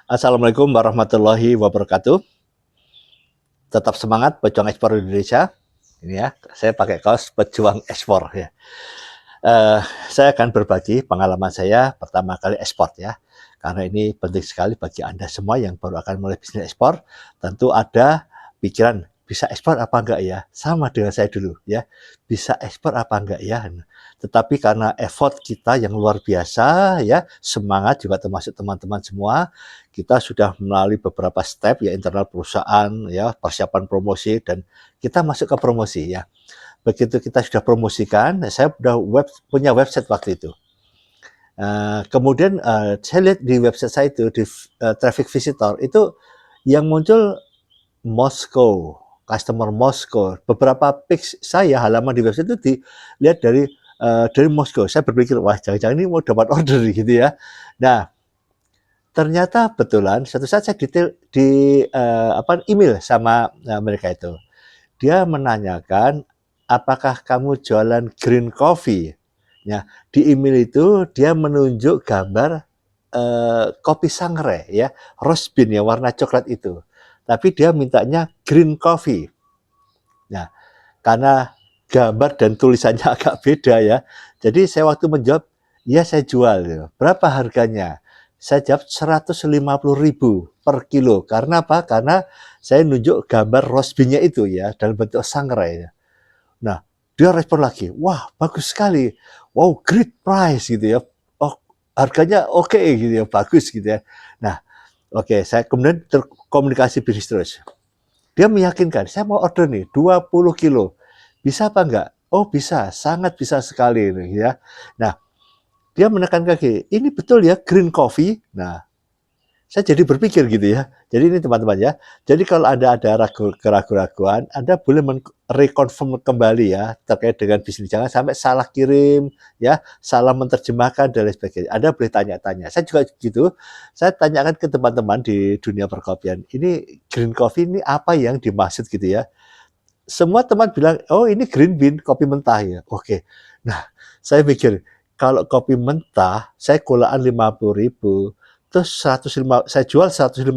Assalamualaikum warahmatullahi wabarakatuh. Tetap semangat pejuang ekspor Indonesia. Ini ya, saya pakai kaos pejuang ekspor ya. Saya akan berbagi pengalaman saya pertama kali ekspor ya. Karena ini penting sekali bagi Anda semua yang baru akan mulai bisnis ekspor. Tentu ada pikiran, bisa ekspor apa enggak ya? Sama dengan saya dulu ya. Bisa ekspor apa enggak ya? Tetapi karena effort kita yang luar biasa ya, semangat juga termasuk teman-teman semua, kita sudah melalui beberapa step ya, internal perusahaan ya, persiapan promosi, dan kita masuk ke promosi ya. Begitu kita sudah promosikan, saya sudah punya website waktu itu. Kemudian saya lihat di website saya itu, di traffic visitor, itu yang muncul Moskow, customer Moskow. Beberapa page saya, halaman di website itu dilihat dari Moskow. Saya berpikir, wah jangan-jangan ini mau dapat order gitu ya. Nah, ternyata betulan suatu saat saya email sama mereka itu. Dia menanyakan, apakah kamu jualan green coffee? Ya, di email itu dia menunjuk gambar kopi sangrai ya, roast bean ya, warna coklat itu. Tapi dia mintanya green coffee. Nah, karena gambar dan tulisannya agak beda ya. Jadi saya waktu menjawab, ya saya jual. Ya. Berapa harganya? Saya jawab 150.000 per kilo. Karena apa? Karena saya nunjuk gambar roast bean-nya itu ya, dalam bentuk sangrai. Ya. Nah, dia respon lagi, wah bagus sekali, wow great price gitu ya, oh harganya oke gitu ya, bagus gitu ya. Nah, oke, saya kemudian terkomunikasi bisnis terus. Dia meyakinkan, saya mau order nih 20 kilo, bisa apa enggak? Oh bisa, sangat bisa sekali ya. Nah, dia menekan kaki, ini betul ya green coffee. Nah, saya jadi berpikir gitu ya. Jadi ini teman-teman ya. Jadi kalau ada keraguan-keraguan, Anda boleh reconfirm kembali ya terkait dengan bisnis. Jangan sampai salah kirim ya, salah menerjemahkan dan lain sebagainya. Anda boleh tanya-tanya. Saya juga gitu. Saya tanyakan ke teman-teman di dunia perkopian. Ini green coffee ini apa yang dimaksud gitu ya. Semua teman bilang, oh ini green bean, kopi mentah ya. Oke. Nah, saya mikir, kalau kopi mentah, saya kulaan 50.000, terus 105, saya jual 150.000,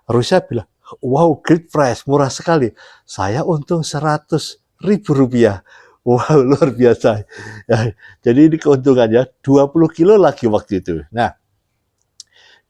harusnya bilang, wow, great price, murah sekali. Saya untung 100.000 rupiah. Wow, luar biasa. Ya, jadi ini keuntungannya 20 kilo lagi waktu itu. Nah,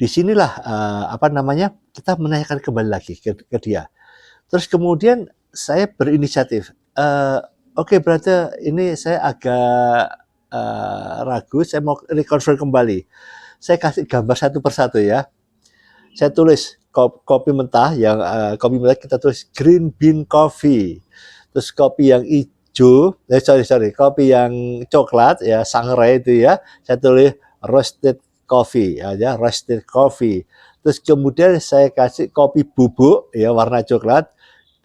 disinilah kita menanyakan kembali lagi ke dia. Terus kemudian saya berinisiatif, oke berarti ini saya agak ragu, saya mau reconfirm kembali. Saya kasih gambar satu persatu ya. Saya tulis kopi mentah yang kopi mentah kita tulis green bean coffee. Terus kopi yang hijau, kopi yang coklat ya, sangrai itu ya, saya tulis roasted coffee ya, roasted coffee. Terus kemudian saya kasih kopi bubuk ya, warna coklat,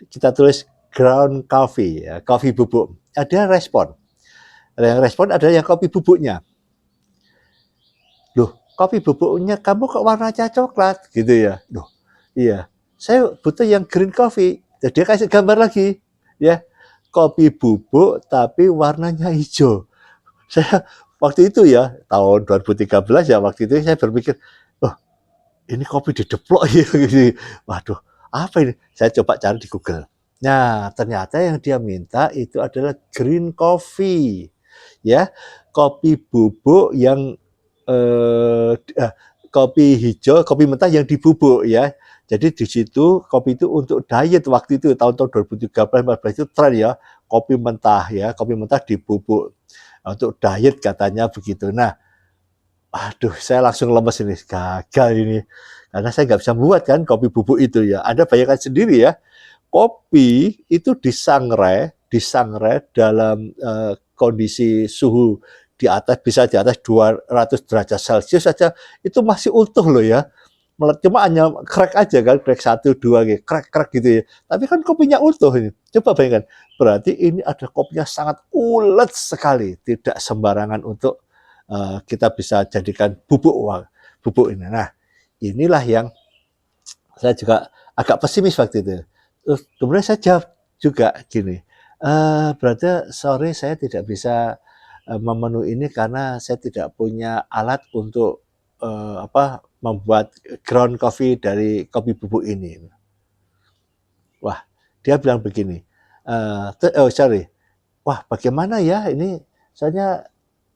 kita tulis ground coffee ya, kopi bubuk. Ada respon. Yang respon ada yang kopi bubuknya. Loh, kopi bubuknya kamu kok warnanya coklat gitu ya. Loh, iya. Saya butuh yang green coffee. Jadi dia kasih gambar lagi ya. Kopi bubuk tapi warnanya hijau. Saya waktu itu ya, tahun 2013 ya, waktu itu saya berpikir, oh ini kopi dideplok ya. Waduh, apa ini? Saya coba cari di Google. Nah, ternyata yang dia minta itu adalah green coffee. Ya, kopi bubuk yang eh, kopi hijau, kopi mentah yang dibubuk ya. Jadi di situ kopi itu untuk diet waktu itu tahun-tahun 2013-2014 itu tren ya, kopi mentah ya, kopi mentah dibubuk untuk diet katanya begitu. Nah, aduh saya langsung lemes ini, gagal ini. Karena saya nggak bisa buat kan kopi bubuk itu ya. Anda bayangkan sendiri ya, kopi itu disangrai dalam kondisi suhu di atas, bisa di atas 200 derajat Celcius saja, itu masih utuh loh ya. Cuma hanya crack aja kan, crack 1, 2 gitu, crack gitu ya. Tapi kan kopinya utuh ini. Coba bayangkan, berarti ini ada kopinya sangat ulet sekali, tidak sembarangan untuk kita bisa jadikan bubuk ini. Nah, inilah yang saya juga agak pesimis waktu itu. Terus kemudian saya jawab juga gini, berarti sorry saya tidak bisa memenuhi ini karena saya tidak punya alat untuk membuat ground coffee dari kopi bubuk ini. Wah, dia bilang begini, sorry, wah bagaimana ya ini, soalnya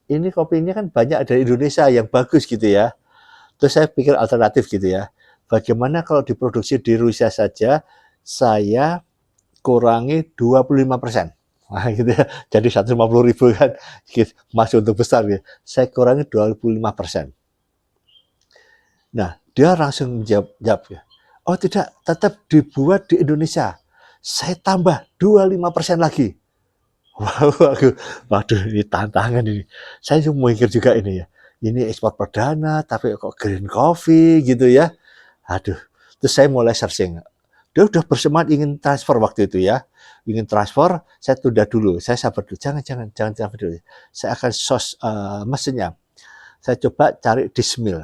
ini kopinya kan banyak dari Indonesia yang bagus gitu ya. Terus saya pikir alternatif gitu ya. Bagaimana kalau diproduksi di Rusia saja, saya kurangi 25%. Nah, gitu ya. Jadi 150.000 kan gitu, masih untuk besar ya. Saya kurangi 25%. Nah, dia langsung jawab ya. Oh tidak, tetap dibuat di Indonesia. Saya tambah 25% lagi. Waduh, ini tantangan ini. Saya cuma mikir juga ini ya. Ini ekspor perdana, tapi kok green coffee gitu ya. Aduh, terus saya mulai searching. Dia udah bersemangat ingin transfer waktu itu ya. Ingin transfer, saya tunda dulu. Saya sabar dulu. Jangan transfer dulu. Saya akan source mesinnya. Saya coba cari dismill.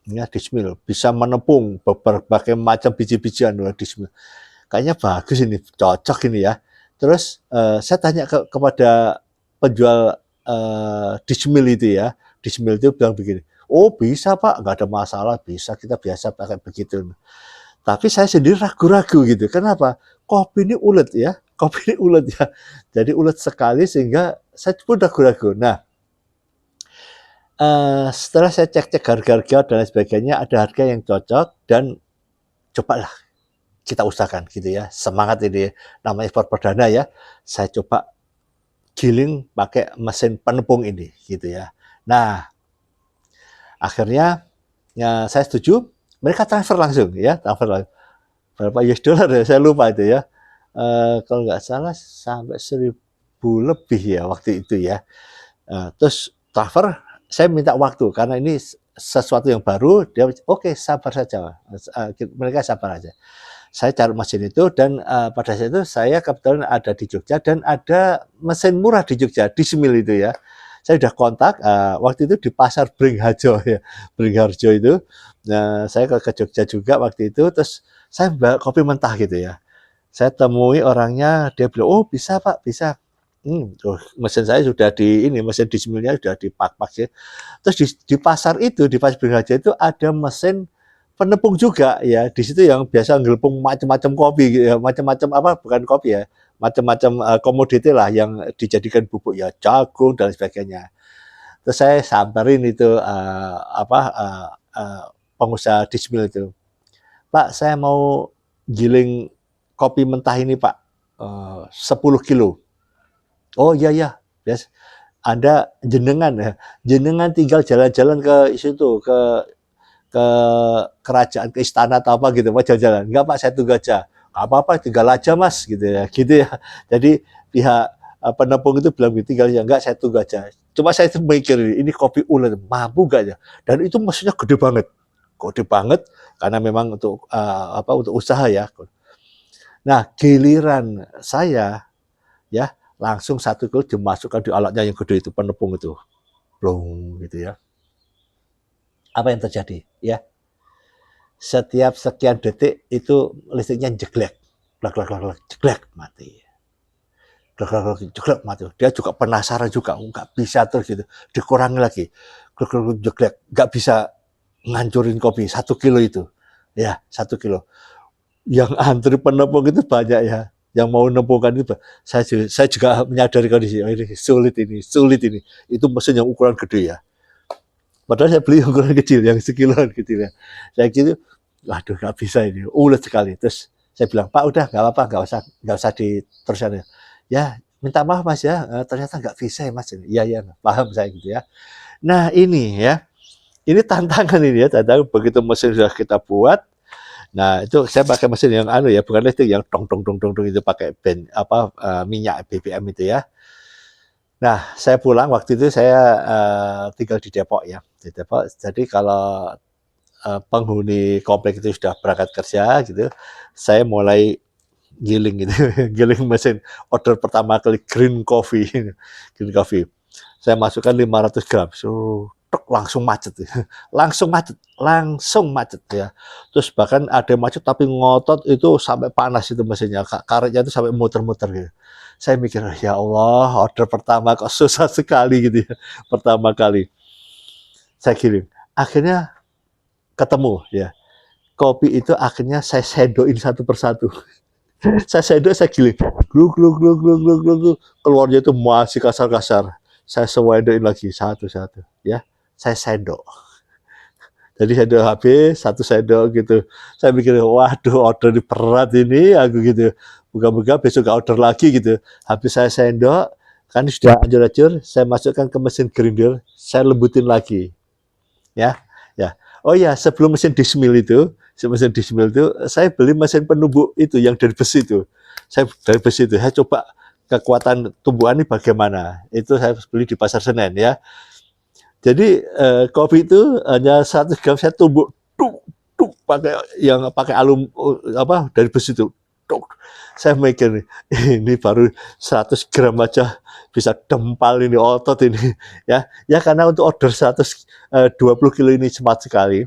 Ya, dismill. Bisa menepung berbagai macam biji-bijian dismill. Kayaknya bagus ini, cocok ini ya. Terus saya tanya kepada penjual dismill itu ya. Dismill itu bilang begini, oh bisa Pak, nggak ada masalah, bisa, kita biasa pakai begitu. Tapi saya sendiri ragu-ragu gitu. Kenapa? Kopi ini ulet ya, kopi ini ulet ya. Jadi ulet sekali sehingga saya pun ragu-ragu. Nah, setelah saya cek-cek harga-harga dan lain sebagainya, ada harga yang cocok dan cobalah kita usahakan gitu ya. Semangat ini namanya ekspor perdana ya. Saya coba giling pakai mesin penepung ini gitu ya. Nah, akhirnya ya saya setuju, mereka transfer langsung ya, transfer langsung. Berapa US dollar ya, saya lupa itu ya. Kalau nggak salah sampai 1.000 lebih ya waktu itu ya. Terus transfer, saya minta waktu karena ini sesuatu yang baru. Dia oke, sabar saja, mereka sabar aja. Saya cari mesin itu dan pada saat itu saya kebetulan ada di Jogja dan ada mesin murah di Jogja, dismill itu ya. Saya sudah kontak waktu itu di pasar Bringharjo ya, Bringharjo itu. Nah, saya ke Jogja juga waktu itu, terus saya bawa kopi mentah gitu ya. Saya temui orangnya, dia bilang, oh bisa Pak, bisa. Mesin saya sudah di ini, mesin dismillnya sudah dipak-pak ya. Terus di pasar itu, di pasar Bringharjo itu ada mesin penepung juga ya. Di situ yang biasa ngelepung macam-macam kopi gitu ya, macam-macam apa, bukan kopi ya, macam-macam komoditi lah yang dijadikan bubuk ya, jagung dan sebagainya. Terus saya samperin itu pengusaha dismill itu, Pak, saya mau giling kopi mentah ini Pak, 10 kilo. Oh iya ya, yes. Anda jenengan ya, jenengan tinggal jalan-jalan ke situ, ke kerajaan, ke istana atau apa gitu, mau jalan-jalan. Enggak Pak, saya tunggu aja. Enggak apa-apa, tinggal aja Mas, gitu ya. Jadi pihak penepung itu bilang tinggal aja, enggak, saya tunggu aja. Cuma saya itu mikir, ini kopi ulet, mampu enggak ya? Dan itu mesinnya gede banget, karena memang untuk untuk usaha ya. Nah, giliran saya ya langsung 1 kilo dimasukkan di alatnya yang gede itu, penepung itu, blong gitu ya. Apa yang terjadi ya? Setiap sekian detik itu listriknya jeglek, jeglek mati, jeglek mati. Dia juga penasaran juga, nggak bisa terus gitu, dikurangi lagi, jeglek, nggak bisa ngancurin kopi 1 kilo itu, ya 1 kilo. Yang antri penepung itu banyak ya, yang mau nempukan itu. Saya juga menyadari kondisi ini sulit ini. Itu mesin yang ukuran gede ya. Padahal saya beli ukuran kecil, yang sekiloan gitu ya. Saya gitu, waduh nggak bisa ini, ulet sekali. Terus saya bilang, Pak udah nggak apa-apa, nggak usah diterusan ya. Ya minta maaf Mas ya, ternyata nggak bisa ya Mas. Iya iya, paham saya gitu ya. Nah ini ya, ini tantangan ini ya, tantangan begitu mesin sudah kita buat. Nah itu saya pakai mesin yang ya, bukan listrik yang dong dong dong dong, dong itu pakai minyak BBM itu ya. Nah, saya pulang waktu itu saya tinggal di Depok ya, di Depok. Jadi kalau penghuni komplek itu sudah berangkat kerja gitu, saya mulai giling gitu, giling mesin. Order pertama kali green coffee, green coffee. Saya masukkan 500 gram, langsung macet, langsung macet ya. Terus bahkan ada yang macet tapi ngotot itu sampai panas itu mesinnya, karetnya itu sampai muter-muter gitu. Saya mikir, ya Allah, order pertama kok susah sekali gitu ya, pertama kali. Saya giling. Akhirnya ketemu ya. Kopi itu akhirnya saya sedokin satu persatu. Saya sendok, saya giling, gluk gluk gluk gluk gluk gluk, gluk. Keluarnya itu masih kasar-kasar. Saya sedokin lagi satu-satu ya. Saya sendok. Jadi sendok habis, satu sendok gitu. Saya mikir, waduh order ini berat ini aku gitu. Moga-moga besok gak order lagi gitu. Habis saya sendok, kan sudah hancur-hancur, saya masukkan ke mesin grinder, saya lembutin lagi. Ya, ya. Oh ya, sebelum mesin dismil itu, saya beli mesin penumbuk itu yang dari besi itu. Saya coba kekuatan tumbuhan ini bagaimana. Itu saya beli di Pasar Senen ya. Jadi kopi itu hanya 100 gram saya tumbuk tuk tuk pakai alum apa dari besi itu. Tuk. Saya mikir ini baru 100 gram aja bisa dempal ini otot ini ya. Ya karena untuk order 120 kilo ini cepat sekali.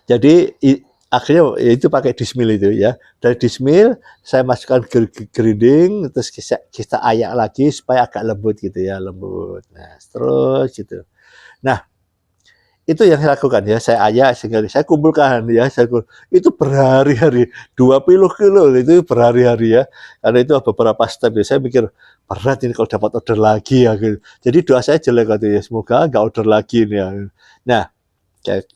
Jadi akhirnya itu pakai dismil itu ya. Dari dismil saya masukkan grinding, terus kita ayak lagi supaya agak lembut gitu ya, lembut. Nah, terus gitu. Nah, itu yang saya lakukan ya, saya ayak sehingga saya kumpulkan ya, itu berhari-hari, 20 kilo itu berhari-hari ya. Karena itu beberapa step ya, saya mikir berat ini kalau dapat order lagi ya gitu. Jadi doa saya jelek gitu ya, semoga nggak order lagi nih ya. Nah,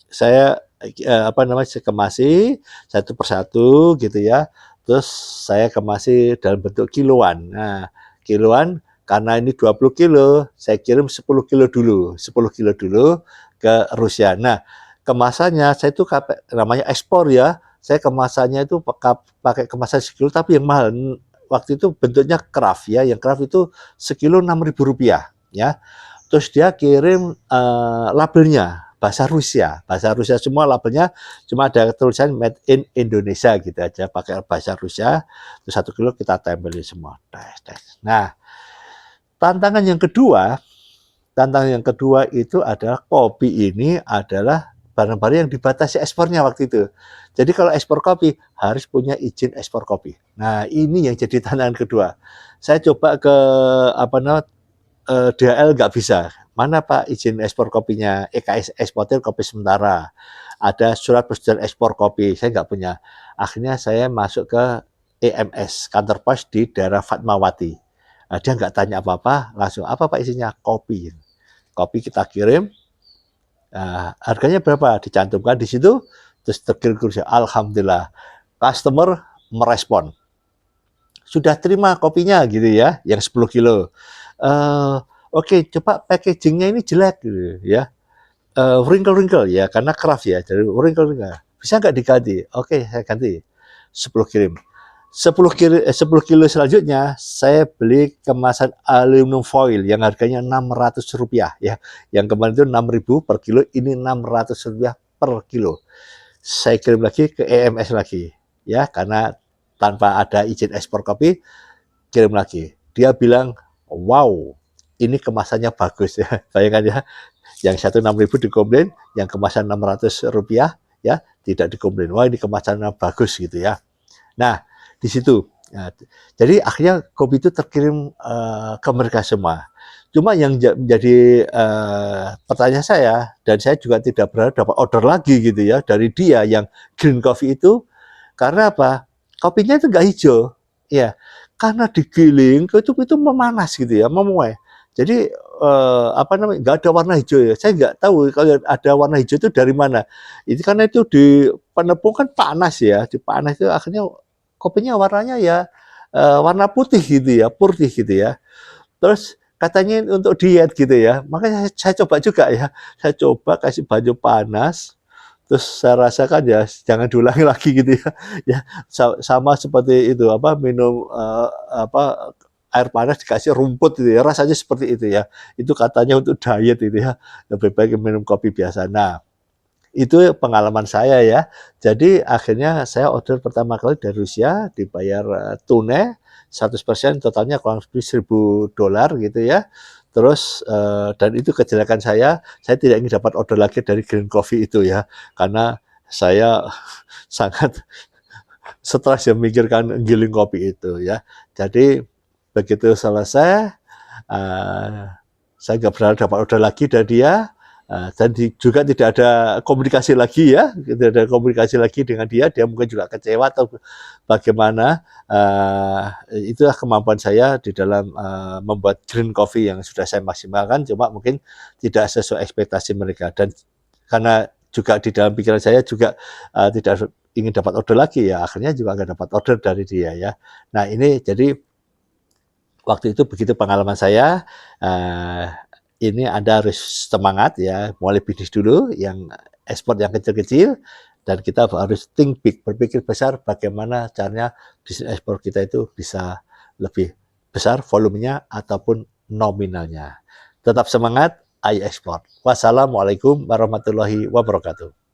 saya apa namanya, saya kemasi satu persatu gitu ya. Terus saya kemasi dalam bentuk kiloan. Nah, kiloan karena ini 20 kilo, saya kirim 10 kilo dulu, 10 kilo dulu ke Rusia. Nah, kemasannya saya itu namanya ekspor ya. Saya kemasannya itu pakai kemasan sekilo tapi yang mahal. Waktu itu bentuknya craft ya, yang craft itu sekilo Rp6.000 ya. Terus dia kirim labelnya bahasa Rusia semua, labelnya cuma ada tulisan made in Indonesia gitu aja, pakai bahasa Rusia. Terus 1 kilo kita tempelin semua. Nah, tantangan yang kedua itu adalah kopi ini adalah barang-barang yang dibatasi ekspornya waktu itu. Jadi kalau ekspor kopi harus punya izin ekspor kopi. Nah, ini yang jadi tantangan kedua. Saya coba ke apa namanya, DHL nggak bisa. Mana Pak izin ekspor kopinya? EKS eksportir kopi sementara. Ada surat persetujuan ekspor kopi. Saya nggak punya. Akhirnya saya masuk ke EMS, kantor pos di daerah Fatmawati. Nah, dia nggak tanya apa-apa, langsung apa Pak isinya? Kopi. Kopi kita kirim. Harganya berapa? Dicantumkan di situ. Terus terkirim. Alhamdulillah, customer merespon. Sudah terima kopinya gitu ya, yang 10 kilo. Oke, coba packagingnya ini jelek gitu ya. Wrinkle ya, karena craft ya, jadi wrinkle. Bisa nggak diganti? Oke, saya ganti. 10 kirim. 10 kilo selanjutnya saya beli kemasan aluminium foil yang harganya Rp600 ya. Yang kemarin itu 6.000 per kilo, ini Rp600 per kilo. Saya kirim lagi ke EMS lagi ya, karena tanpa ada izin ekspor kopi, kirim lagi. Dia bilang, wow, ini kemasannya bagus ya. Bayangkan ya, yang satu 6.000 dikomplain, yang kemasan Rp600 ya tidak dikomplain. Wah, ini kemasannya bagus gitu ya. Nah, di situ. Nah, jadi akhirnya kopi itu terkirim ke mereka semua. Cuma yang menjadi pertanyaan saya, dan saya juga tidak berharap dapat order lagi gitu ya dari dia yang green coffee itu, karena apa? Kopinya itu nggak hijau, ya, karena digiling itu memanas gitu ya, memuai. Jadi apa namanya, nggak ada warna hijau ya. Saya nggak tahu kalau ada warna hijau itu dari mana. Itu karena itu di penepung kan panas ya, di panas itu akhirnya kopinya warnanya ya warna putih gitu ya, putih gitu ya. Terus katanya untuk diet gitu ya, makanya saya coba juga ya. Saya coba kasih baju panas, terus saya rasakan ya jangan diulangi lagi gitu ya. Ya sama seperti itu apa, minum apa, air panas dikasih rumput gitu ya, rasanya seperti itu ya. Itu katanya untuk diet itu ya, lebih baik minum kopi biasa. Nah, itu pengalaman saya ya. Jadi akhirnya saya order pertama kali dari Rusia, dibayar tunai 100%, totalnya kurang lebih $1.000 gitu ya. Terus dan itu kejelekan saya tidak ingin dapat order lagi dari green coffee itu ya, karena saya sangat stres ya memikirkan giling kopi itu ya. Jadi begitu selesai, saya nggak berharap dapat order lagi dari dia. Dan juga tidak ada komunikasi lagi ya, tidak ada komunikasi lagi dengan dia mungkin juga kecewa atau bagaimana. Itulah kemampuan saya di dalam membuat green coffee yang sudah saya maksimalkan, cuma mungkin tidak sesuai ekspektasi mereka. Dan karena juga di dalam pikiran saya juga tidak ingin dapat order lagi, ya akhirnya juga nggak dapat order dari dia ya. Nah ini jadi waktu itu begitu pengalaman saya. Ini Anda harus semangat ya, mulai bisnis dulu yang ekspor yang kecil-kecil, dan kita harus think big, berpikir besar bagaimana caranya bisnis ekspor kita itu bisa lebih besar volumenya ataupun nominalnya. Tetap semangat, ayo ekspor. Wassalamualaikum warahmatullahi wabarakatuh.